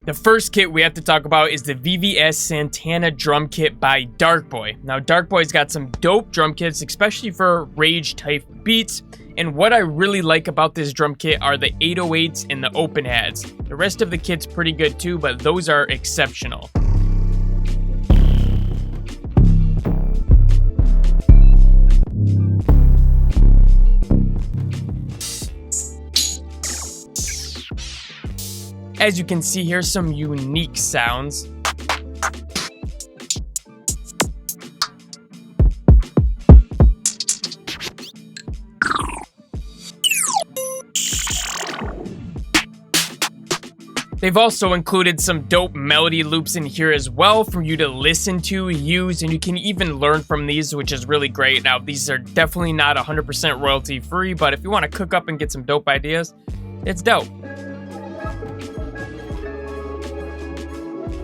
The first kit we have to talk about is the VVS Santana drum kit by Darkboy. Now, Darkboy's got some dope drum kits, especially for rage type beats. And what I really like about this drum kit are the 808s and the open hats. The rest of the kit's pretty good too, but those are exceptional. As you can see here, some unique sounds. They've also included some dope melody loops in here as well for you to listen to, use, and you can even learn from these, which is really great. Now, these are definitely not 100% royalty free, but if you want to cook up and get some dope ideas, it's dope.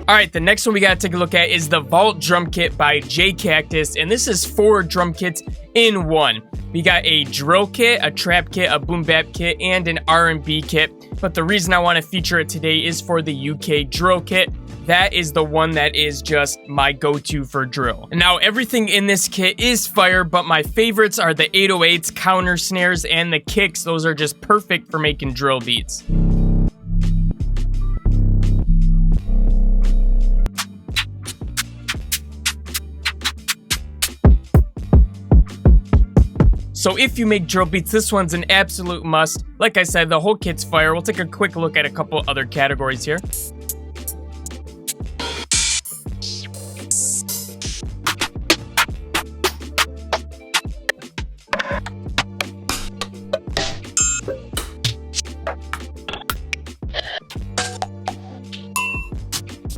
Alright, the next one we gotta take a look at is the Vault drum kit by J Cactus, and this is 4 drum kits in one. We got a drill kit, a trap kit, a boom bap kit, and an R&B kit. But the reason I want to feature it today is for the UK drill kit. That is the one that is just my go-to for drill. Now, everything in this kit is fire, but my favorites are the 808s, counter snares, and the kicks. Those are just perfect for making drill beats. So if you make drill beats, this one's an absolute must. Like I said, the whole kit's fire. We'll take a quick look at a couple other categories here.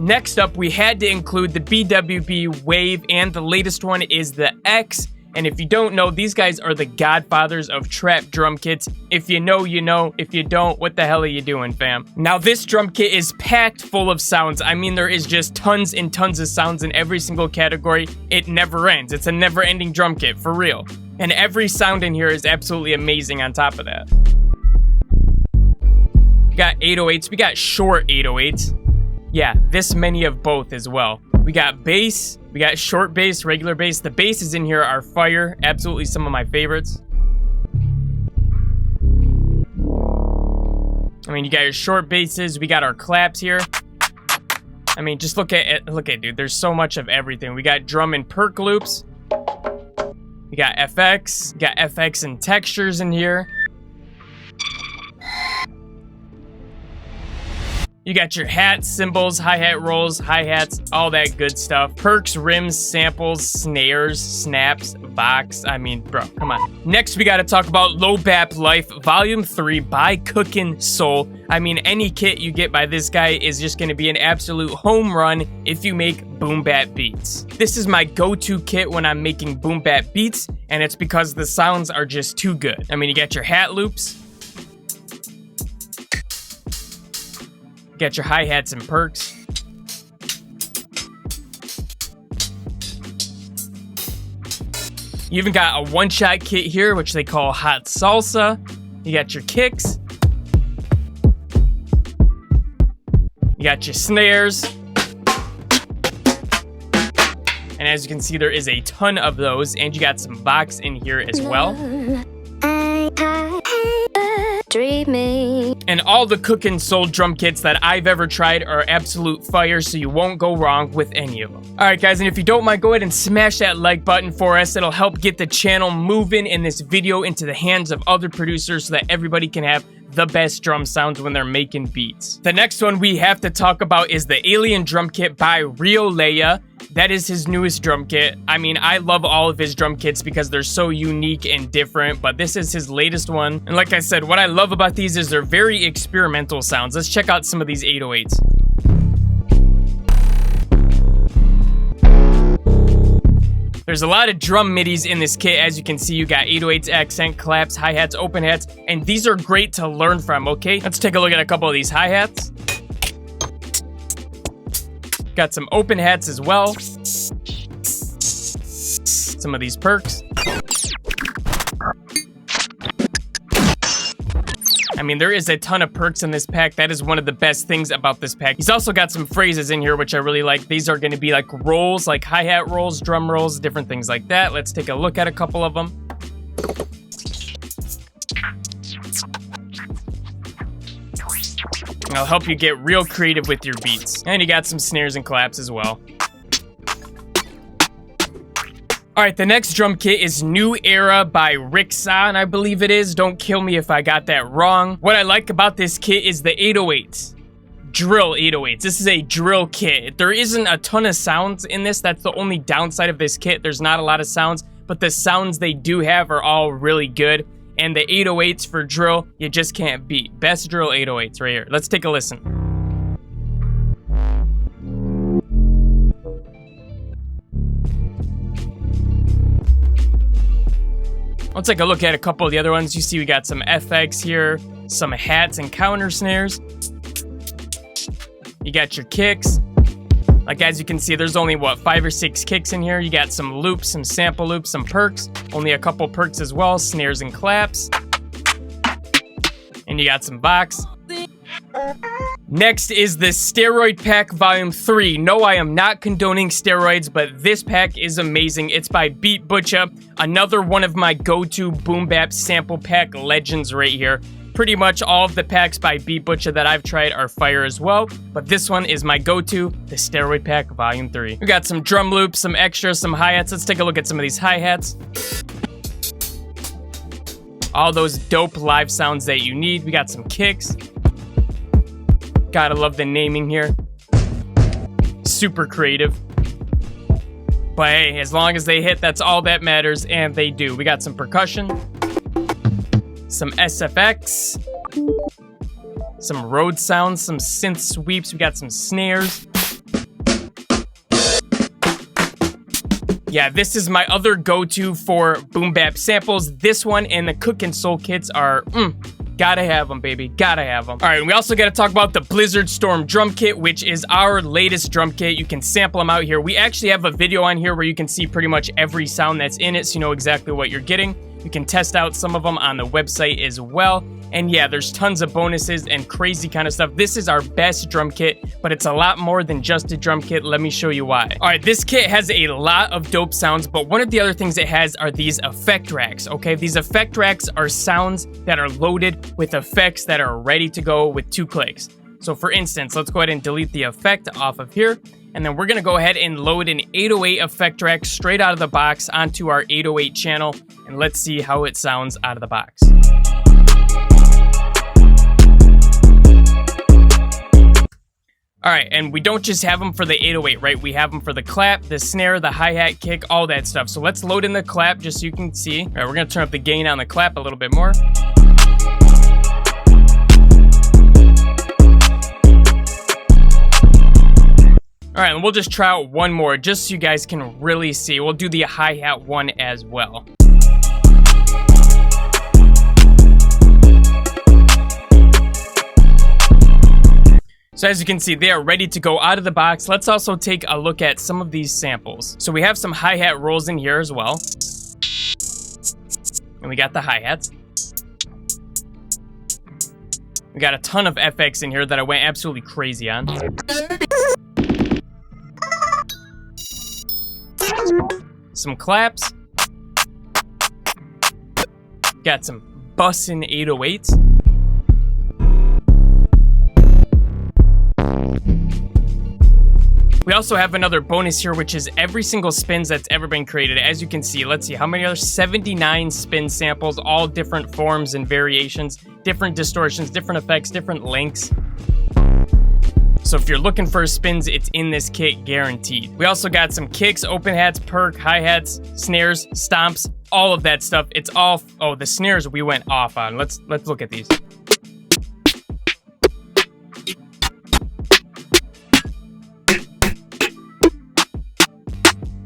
Next up, we had to include the BWB Wave, and the latest one is the X. And if you don't know, these guys are the godfathers of trap drum kits. If you know, you know. If you don't, what the hell are you doing, fam? Now, this drum kit is packed full of sounds. I mean, there is just tons and tons of sounds in every single category. It never ends. It's a never-ending drum kit, for real. And every sound in here is absolutely amazing on top of that. We got 808s. We got short 808s. Yeah, this many of both as well. We got bass, we got short bass, regular bass. The basses in here are fire, absolutely some of my favorites. I mean, you got your short basses, we got our claps here. I mean, just look at it, dude. There's so much of everything. We got drum and perk loops. We got FX, and textures in here. You got your hats, cymbals, hi-hat rolls, hi-hats, all that good stuff. Perks, rims, samples, snares, snaps, box. I mean, bro, come on. Next, we gotta talk about Low Bap Life Volume 3 by Cookin' Soul. I mean, any kit you get by this guy is just gonna be an absolute home run if you make boom bap beats. This is my go-to kit when I'm making boom bap beats, and it's because the sounds are just too good. I mean, you got your hat loops. Got your hi-hats and perks. You even got a one-shot kit here, which they call Hot Salsa. You got your kicks. You got your snares. And as you can see, there is a ton of those, and you got some box in here as well. Dreaming. And all the Cookin' Soul drum kits that I've ever tried are absolute fire, so you won't go wrong with any of them. Alright guys, and if you don't mind, go ahead and smash that like button for us. It'll help get the channel moving in this video into the hands of other producers so that everybody can have the best drum sounds when they're making beats. The next one we have to talk about is the Alien drum kit by Rio Leia. That is his newest drum kit. I mean, I love all of his drum kits because they're so unique and different, but this is his latest one. And like I said, what I love about these is they're very experimental sounds. Let's check out some of these 808s. There's a lot of drum midis in this kit. As you can see, you got 808s, accent, claps, hi-hats, open hats, and these are great to learn from, okay? Let's take a look at a couple of these hi-hats. Got some open hats as well. Some of these perks. I mean, there is a ton of perks in this pack. That is one of the best things about this pack. He's also got some phrases in here, which I really like. These are going to be like rolls, like hi-hat rolls, drum rolls, different things like that. Let's take a look at a couple of them. I'll help you get real creative with your beats. And you got some snares and claps as well. Alright, the next drum kit is New Era by Rickson, I believe it is. Don't kill me if I got that wrong. What I like about this kit is the 808s. Drill 808s. This is a drill kit. There isn't a ton of sounds in this. That's the only downside of this kit. There's not a lot of sounds, but the sounds they do have are all really good. And the 808s for drill, you just can't beat. Best drill 808s right here. Let's take a listen. Let's take a look at a couple of the other ones. You see we got some FX here, some hats and counter snares. You got your kicks. Like, as you can see, there's only, what, 5 or 6 kicks in here. You got some loops, some sample loops, some perks. Only a couple perks as well, snares and claps. And you got some box. Next is the Steroid Pack Volume 3. No, I am not condoning steroids, but this pack is amazing. It's by Beatz, another one of my go-to boom bap sample pack legends right here. Pretty much all of the packs by Beatz that I've tried are fire as well, but this one is my go-to, the Steroid Pack Volume 3. We got some drum loops, some extras, some hi-hats. Let's take a look at some of these hi-hats. All those dope live sounds that you need. We got some kicks. Gotta love the naming here. Super creative. But hey, as long as they hit, that's all that matters, and they do. We got some percussion. Some SFX. Some Rhodes sounds, some synth sweeps. We got some snares. Yeah, this is my other go-to for boom bap samples. This one and the Cook and Soul kits are, gotta have them, baby. Gotta have them. All right, and we also gotta talk about the Blizzard Storm drum kit, which is our latest drum kit. You can sample them out here. We actually have a video on here where you can see pretty much every sound that's in it, so you know exactly what you're getting. You can test out some of them on the website as well. And yeah, there's tons of bonuses and crazy kind of stuff. This is our best drum kit, but it's a lot more than just a drum kit. Let me show you why. All right, this kit has a lot of dope sounds, but one of the other things it has are these effect racks, okay? These effect racks are sounds that are loaded with effects that are ready to go with 2 clicks. So for instance, let's go ahead and delete the effect off of here. And then we're gonna go ahead and load an 808 effect rack straight out of the box onto our 808 channel. And let's see how it sounds out of the box. All right, and we don't just have them for the 808, right? We have them for the clap, the snare, the hi-hat, kick, all that stuff. So let's load in the clap just so you can see. All right, we're gonna turn up the gain on the clap a little bit more. All right, and we'll just try out one more just so you guys can really see. We'll do the hi-hat one as well. So as you can see, they are ready to go out of the box. Let's also take a look at some of these samples. So we have some hi-hat rolls in here as well. And we got the hi-hats. We got a ton of FX in here that I went absolutely crazy on. Some claps. Got some bussin' 808s. We also have another bonus here, which is every single spins that's ever been created. As you can see, let's see, how many are 79 spin samples, all different forms and variations, different distortions, different effects, different lengths. So if you're looking for spins, it's in this kit, guaranteed. We also got some kicks, open hats, perk, hi-hats, snares, stomps, all of that stuff. It's all, oh, the snares we went off on. Let's look at these.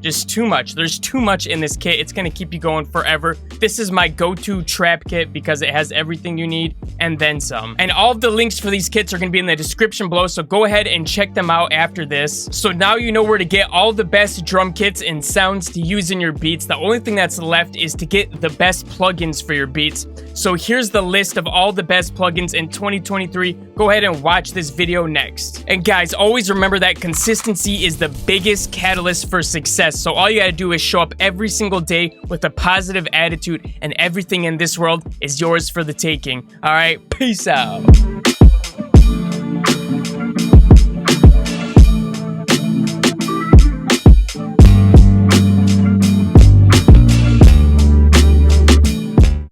Just too much. There's too much in this kit. It's gonna keep you going forever. This is my go-to trap kit because it has everything you need and then some. And all of the links for these kits are gonna be in the description below, so go ahead and check them out after this. So now you know where to get all the best drum kits and sounds to use in your beats. The only thing that's left is to get the best plugins for your beats. So here's the list of all the best plugins in 2023. Go ahead and watch this video next. And guys, always remember that consistency is the biggest catalyst for success. So all you gotta do is show up every single day with a positive attitude, and everything in this world is yours for the taking. All right, peace out.